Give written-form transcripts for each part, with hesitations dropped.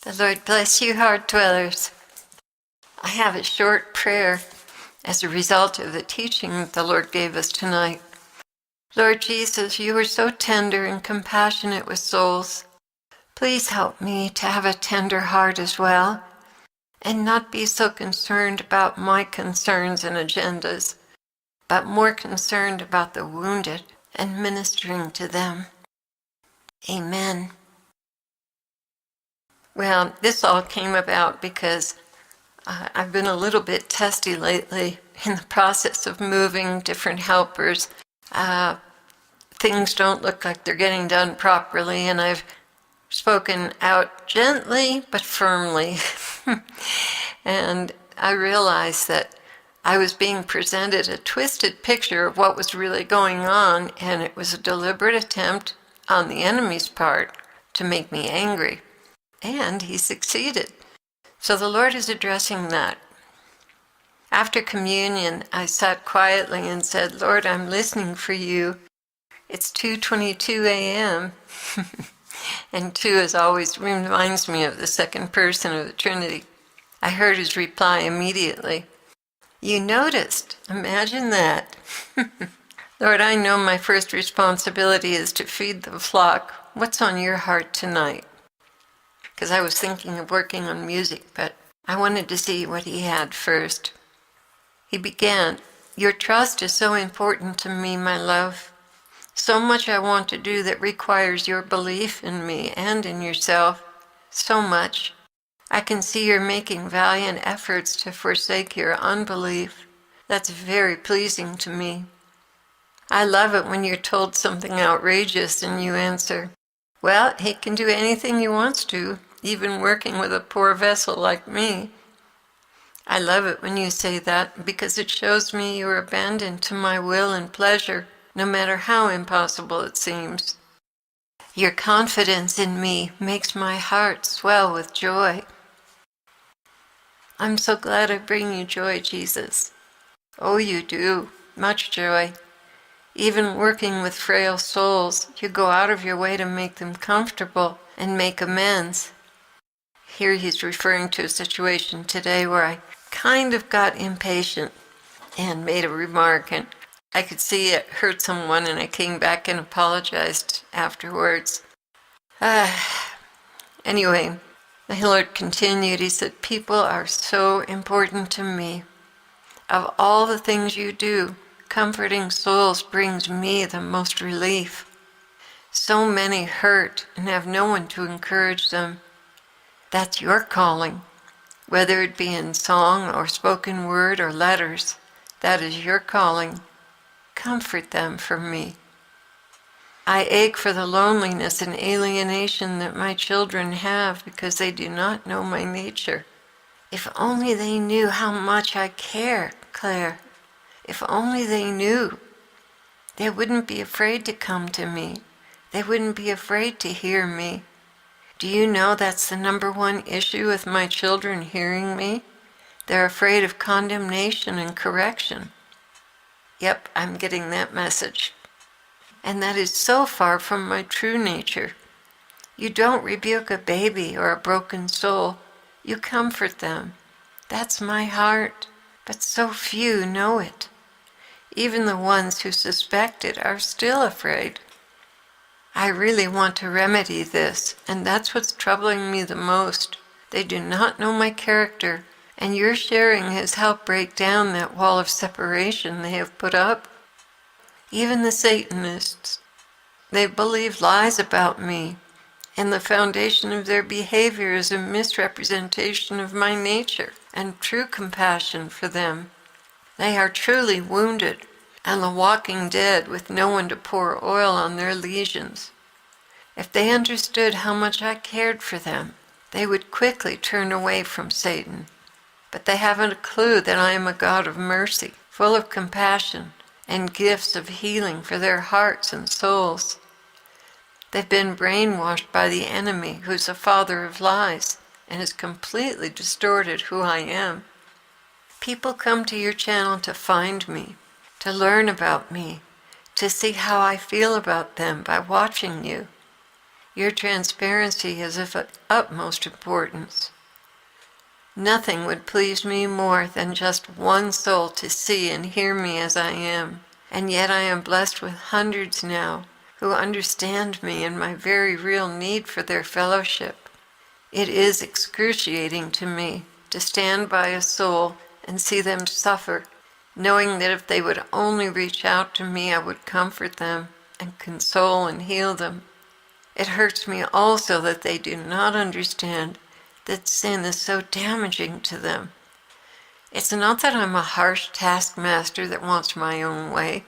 The Lord bless you, heart dwellers. I have a short prayer as a result of the teaching the Lord gave us tonight. Lord Jesus, you are so tender and compassionate with souls. Please help me to have a tender heart as well, and not be so concerned about my concerns and agendas, but more concerned about the wounded and ministering to them. Amen. Well, this all came about because I've been a little bit testy lately in the process of moving different helpers. Things don't look like they're getting done properly, and I've spoken out gently but firmly. And I realized that I was being presented a twisted picture of what was really going on, and it was a deliberate attempt on the enemy's part to make me angry. And he succeeded. So the Lord is addressing that. After communion, I sat quietly and said, Lord, I'm listening for you. It's 2:22 a.m. And 2, as always, reminds me of the second person of the Trinity. I heard his reply immediately. You noticed. Imagine that. Lord, I know my first responsibility is to feed the flock. What's on your heart tonight? Because I was thinking of working on music, but I wanted to see what he had first. He began, your trust is so important to me, my love. So much I want to do that requires your belief in me and in yourself. So much. I can see you're making valiant efforts to forsake your unbelief. That's very pleasing to me. I love it when you're told something outrageous and you answer, well, he can do anything he wants to, even working with a poor vessel like me. I love it when you say that because it shows me you're abandoned to my will and pleasure, no matter how impossible it seems. Your confidence in me makes my heart swell with joy. I'm so glad I bring you joy, Jesus. Oh, you do. Much joy. Even working with frail souls, you go out of your way to make them comfortable and make amends. Here he's referring to a situation today where I kind of got impatient and made a remark, and I could see it hurt someone, and I came back and apologized afterwards. Anyway, the Lord continued. He said, people are so important to me. Of all the things you do, comforting souls brings me the most relief. So many hurt and have no one to encourage them. That's your calling. Whether it be in song or spoken word or letters, that is your calling. Comfort them for me. I ache for the loneliness and alienation that my children have because they do not know my nature. If only they knew how much I care, Claire. If only they knew. They wouldn't be afraid to come to me. They wouldn't be afraid to hear me. Do you know that's the number one issue with my children hearing me? They're afraid of condemnation and correction. Yep, I'm getting that message. And that is so far from my true nature. You don't rebuke a baby or a broken soul. You comfort them. That's my heart. But so few know it. Even the ones who suspect it are still afraid. I really want to remedy this, and that's what's troubling me the most. They do not know my character, and your sharing has helped break down that wall of separation they have put up. Even the Satanists, they believe lies about me, and the foundation of their behavior is a misrepresentation of my nature and true compassion for them. They are truly wounded and the walking dead with no one to pour oil on their lesions. If they understood how much I cared for them, they would quickly turn away from Satan. But they haven't a clue that I am a God of mercy, full of compassion and gifts of healing for their hearts and souls. They've been brainwashed by the enemy, who's the father of lies, and has completely distorted who I am. People come to your channel to find me, to learn about me, to see how I feel about them by watching you. Your transparency is of utmost importance. Nothing would please me more than just one soul to see and hear me as I am, and yet I am blessed with hundreds now who understand me and my very real need for their fellowship. It is excruciating to me to stand by a soul and see them suffer, knowing that if they would only reach out to me, I would comfort them and console and heal them. It hurts me also that they do not understand that sin is so damaging to them. It's not that I'm a harsh taskmaster that wants my own way.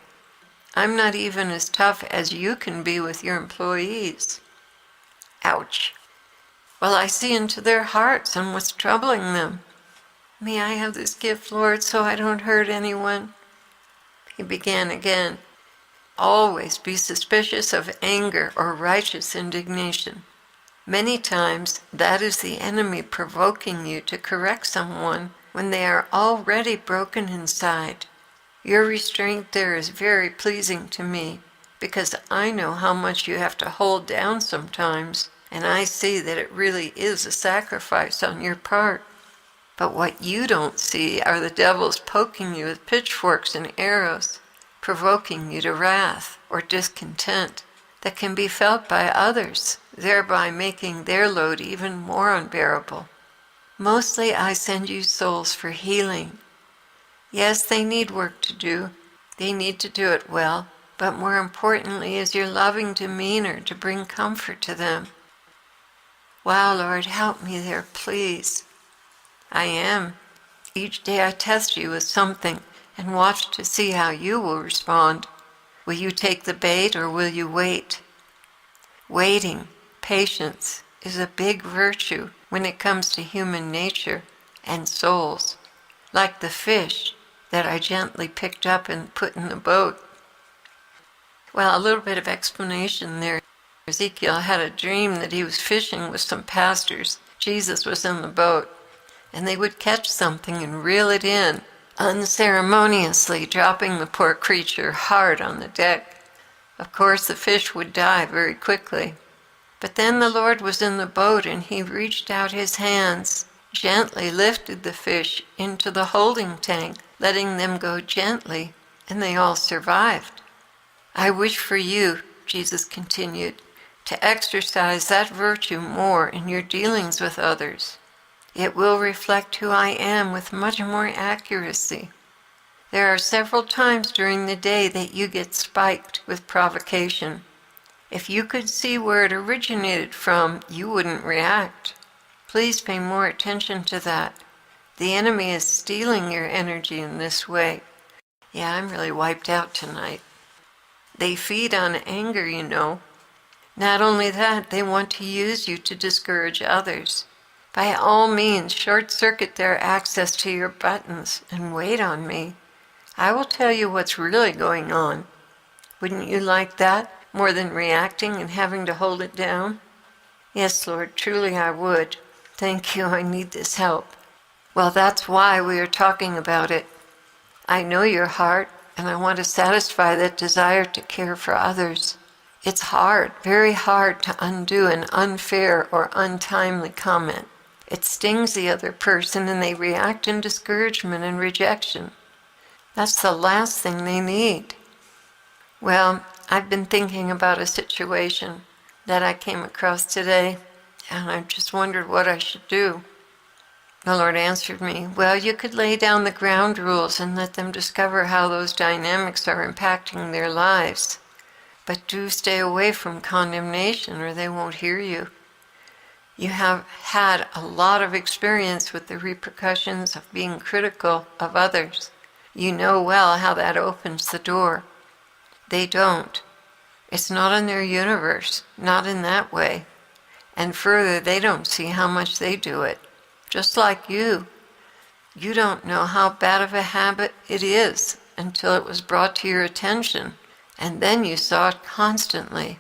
I'm not even as tough as you can be with your employees. Ouch. Well, I see into their hearts and what's troubling them. May I have this gift, Lord, so I don't hurt anyone? He began again. Always be suspicious of anger or righteous indignation. Many times that is the enemy provoking you to correct someone when they are already broken inside. Your restraint there is very pleasing to me, because I know how much you have to hold down sometimes, and I see that it really is a sacrifice on your part. But what you don't see are the devils poking you with pitchforks and arrows, provoking you to wrath or discontent that can be felt by others, thereby making their load even more unbearable. Mostly I send you souls for healing. Yes, they need work to do. They need to do it well, but more importantly is your loving demeanor to bring comfort to them. Wow, Lord, help me there, please. I am. Each day I test you with something and watch to see how you will respond. Will you take the bait or will you wait? Waiting, patience, is a big virtue when it comes to human nature and souls, like the fish that I gently picked up and put in the boat. Well, a little bit of explanation there. Ezekiel had a dream that he was fishing with some pastors. Jesus was in the boat, and they would catch something and reel it in, unceremoniously dropping the poor creature hard on the deck. Of course, the fish would die very quickly. But then the Lord was in the boat, and he reached out his hands, gently lifted the fish into the holding tank, letting them go gently, and they all survived. I wish for you, Jesus continued, to exercise that virtue more in your dealings with others. It will reflect who I am with much more accuracy. There are several times during the day that you get spiked with provocation. If you could see where it originated from, you wouldn't react. Please pay more attention to that. The enemy is stealing your energy in this way. Yeah, I'm really wiped out tonight. They feed on anger, you know. Not only that, they want to use you to discourage others. By all means, short-circuit their access to your buttons and wait on me. I will tell you what's really going on. Wouldn't you like that, more than reacting and having to hold it down? Yes, Lord, truly I would. Thank you, I need this help. Well, that's why we are talking about it. I know your heart, and I want to satisfy that desire to care for others. It's hard, very hard to undo an unfair or untimely comment. It stings the other person and they react in discouragement and rejection. That's the last thing they need. Well, I've been thinking about a situation that I came across today, and I just wondered what I should do. The Lord answered me, well, you could lay down the ground rules and let them discover how those dynamics are impacting their lives. But do stay away from condemnation or they won't hear you. You have had a lot of experience with the repercussions of being critical of others. You know well how that opens the door. They don't. It's not in their universe, not in that way. And further, they don't see how much they do it. Just like you. You don't know how bad of a habit it is until it was brought to your attention, and then you saw it constantly.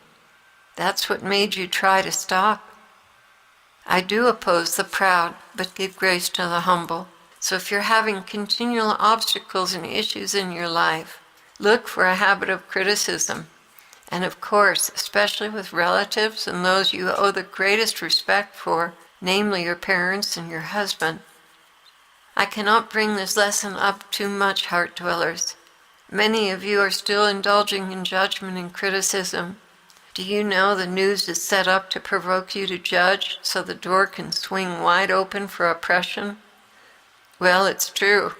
That's what made you try to stop. I do oppose the proud, but give grace to the humble. So if you're having continual obstacles and issues in your life, look for a habit of criticism And of course, especially with relatives and those you owe the greatest respect for, namely your parents and your husband. I cannot bring this lesson up too much, heart dwellers. Many of you are still indulging in judgment and criticism. Do you know the news is set up to provoke you to judge so the door can swing wide open for oppression? Well, it's true.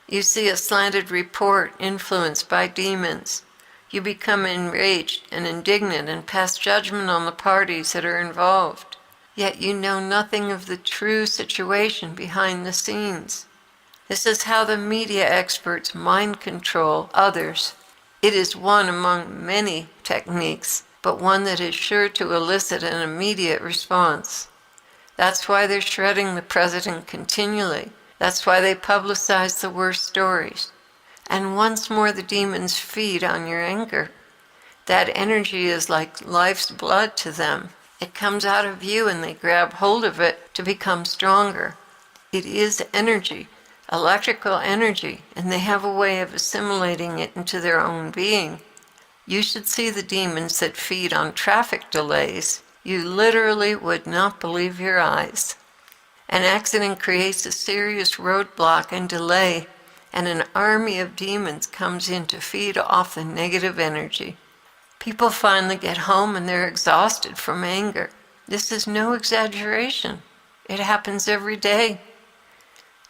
You see a slanted report influenced by demons. You become enraged and indignant and pass judgment on the parties that are involved. Yet you know nothing of the true situation behind the scenes. This is how the media experts mind control others. It is one among many techniques, but one that is sure to elicit an immediate response. That's why they're shredding the president continually. That's why they publicize the worst stories. And once more the demons feed on your anger. That energy is like life's blood to them. It comes out of you and they grab hold of it to become stronger. It is energy, electrical energy, and they have a way of assimilating it into their own being. You should see the demons that feed on traffic delays. You literally would not believe your eyes. An accident creates a serious roadblock and delay, and an army of demons comes in to feed off the negative energy. People finally get home and they're exhausted from anger. This is no exaggeration. It happens every day.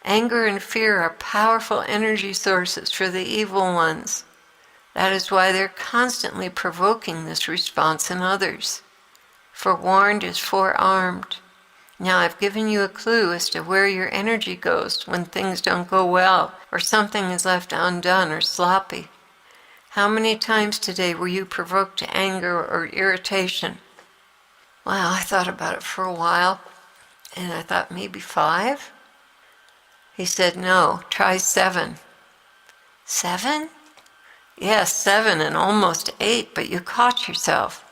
Anger and fear are powerful energy sources for the evil ones. That is why they're constantly provoking this response in others. Forewarned is forearmed. Now I've given you a clue as to where your energy goes when things don't go well or something is left undone or sloppy. How many times today were you provoked to anger or irritation? Well, I thought about it for a while, and I thought maybe 5. He said, no, try 7. 7? Yes, 7 and almost 8, but you caught yourself.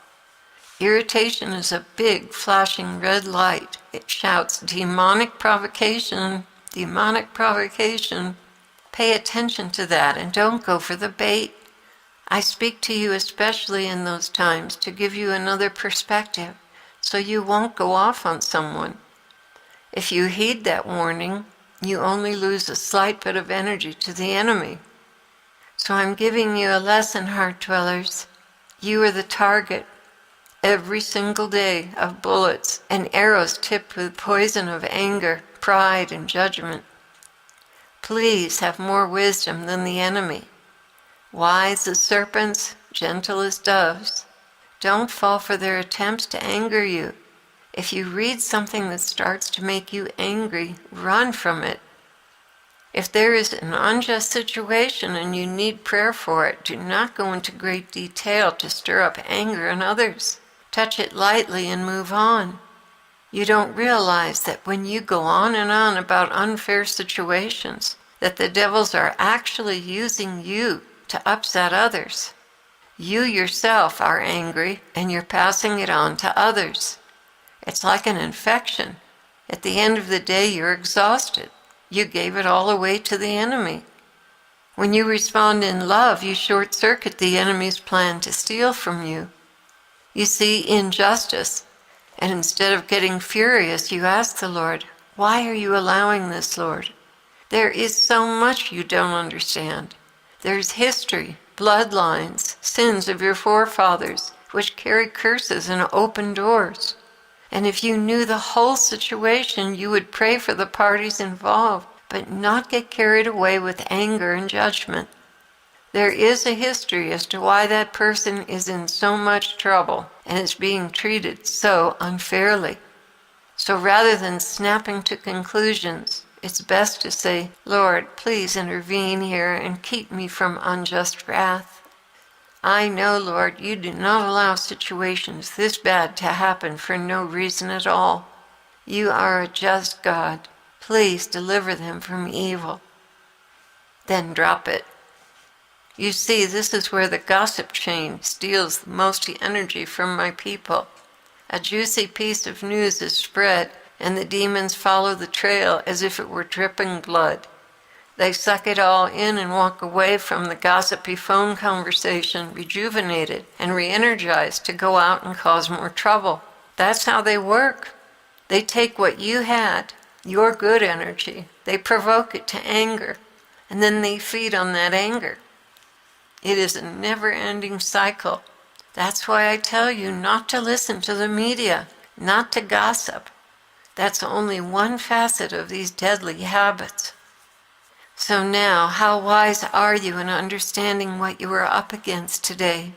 Irritation is a big flashing red light. It shouts, demonic provocation, demonic provocation. Pay attention to that and don't go for the bait. I speak to you especially in those times to give you another perspective so you won't go off on someone. If you heed that warning, you only lose a slight bit of energy to the enemy. So I'm giving you a lesson, heart dwellers. You are the target every single day of bullets and arrows tipped with poison of anger, pride, and judgment. Please have more wisdom than the enemy. Wise as serpents, gentle as doves. Don't fall for their attempts to anger you. If you read something that starts to make you angry, run from it. If there is an unjust situation and you need prayer for it, do not go into great detail to stir up anger in others. Touch it lightly and move on. You don't realize that when you go on and on about unfair situations, that the devils are actually using you to upset others. You yourself are angry and you're passing it on to others. It's like an infection. At the end of the day, you're exhausted. You gave it all away to the enemy. When you respond in love, you short-circuit the enemy's plan to steal from you. You see injustice, and instead of getting furious, you ask the Lord, why are you allowing this, Lord? There is so much you don't understand. There's history, bloodlines, sins of your forefathers, which carry curses and open doors. And if you knew the whole situation, you would pray for the parties involved, but not get carried away with anger and judgment. There is a history as to why that person is in so much trouble and is being treated so unfairly. So rather than snapping to conclusions, it's best to say, Lord, please intervene here and keep me from unjust wrath. I know, Lord, you do not allow situations this bad to happen for no reason at all. You are a just God. Please deliver them from evil. Then drop it. You see, this is where the gossip chain steals the most energy from my people. A juicy piece of news is spread, and the demons follow the trail as if it were dripping blood. They suck it all in and walk away from the gossipy phone conversation rejuvenated and re-energized to go out and cause more trouble. That's how they work. They take what you had, your good energy, they provoke it to anger, and then they feed on that anger. It is a never-ending cycle. That's why I tell you not to listen to the media, not to gossip. That's only one facet of these deadly habits. So now, how wise are you in understanding what you are up against today?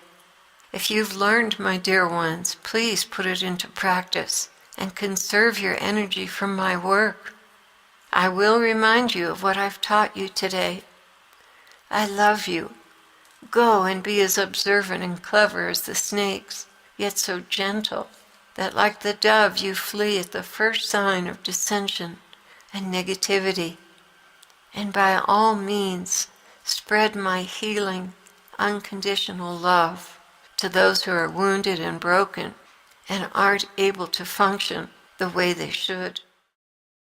If you've learned, my dear ones, please put it into practice and conserve your energy from my work. I will remind you of what I've taught you today. I love you. Go and be as observant and clever as the snakes, yet so gentle that like the dove you flee at the first sign of dissension and negativity. And by all means, spread my healing, unconditional love to those who are wounded and broken and aren't able to function the way they should.